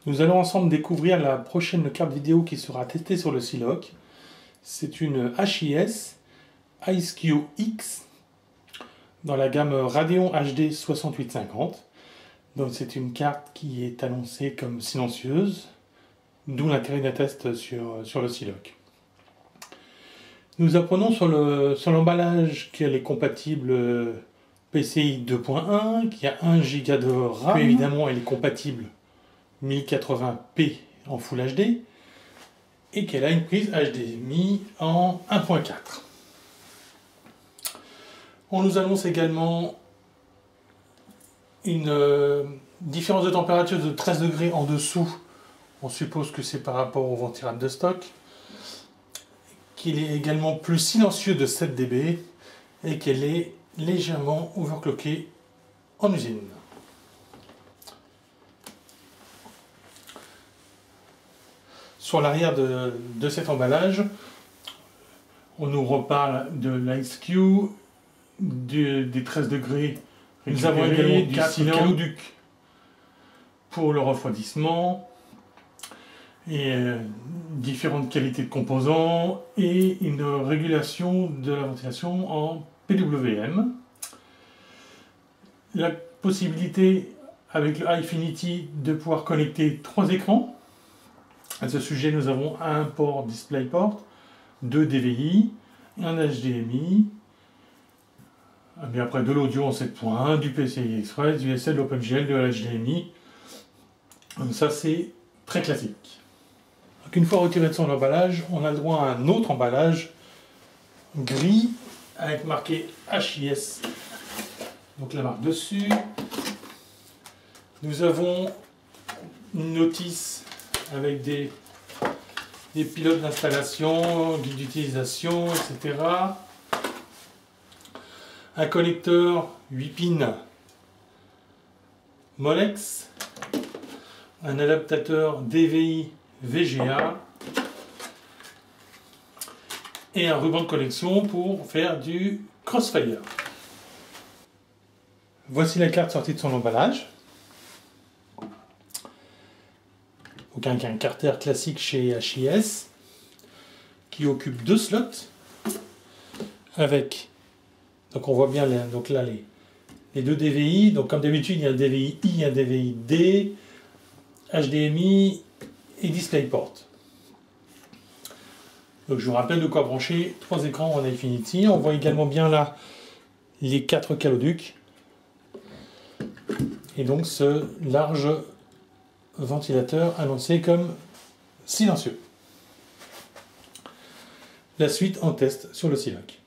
Nous allons ensemble découvrir la prochaine carte vidéo qui sera testée sur le Siloc. C'est une HIS IceQ-X dans la gamme Radeon HD 6850. Donc c'est une carte qui est annoncée comme silencieuse, d'où l'intérêt d'un test sur le Siloc. Nous apprenons sur l'emballage qu'elle est compatible PCI 2.1, qu'il y a 1 Go de RAM. Puis évidemment, elle est compatible 1080p en Full HD et qu'elle a une prise HDMI en 1.4. On nous annonce également une différence de température de 13 degrés en dessous. On suppose que c'est par rapport au ventilation de stock. Qu'il est également plus silencieux de 7 dB et qu'elle est légèrement overclockée en usine. Sur l'arrière de cet emballage, on nous reparle de l'IceQ, des 13 degrés. Nous avons également 4 caoducs pour le refroidissement et différentes qualités de composants et une régulation de la ventilation en PWM. La possibilité avec le Hifinity de pouvoir connecter 3 écrans. À ce sujet, nous avons un port DisplayPort, 2 DVI, un HDMI, mais après de l'audio en 7.1, du PCI Express, du SL, de l'OpenGL, de l'HDMI. Donc ça c'est très classique. Donc une fois retiré de son emballage, on a le droit à un autre emballage gris avec marqué HIS, donc la marque dessus. Nous avons une notice avec des pilotes d'installation, guide d'utilisation, etc. Un connecteur 8 pins Molex, un adaptateur DVI VGA et un ruban de connexion pour faire du Crossfire. Voici la carte sortie de son emballage. Donc un carter classique chez HIS qui occupe 2 slots avec, donc on voit bien les 2 DVI. Donc comme d'habitude il y a un DVI I, un DVI D, HDMI et DisplayPort. Donc je vous rappelle de quoi brancher 3 écrans en Hifinity. On voit également bien là les 4 caoducs et donc ce large ventilateur annoncé comme silencieux. La suite en test sur le Siloc.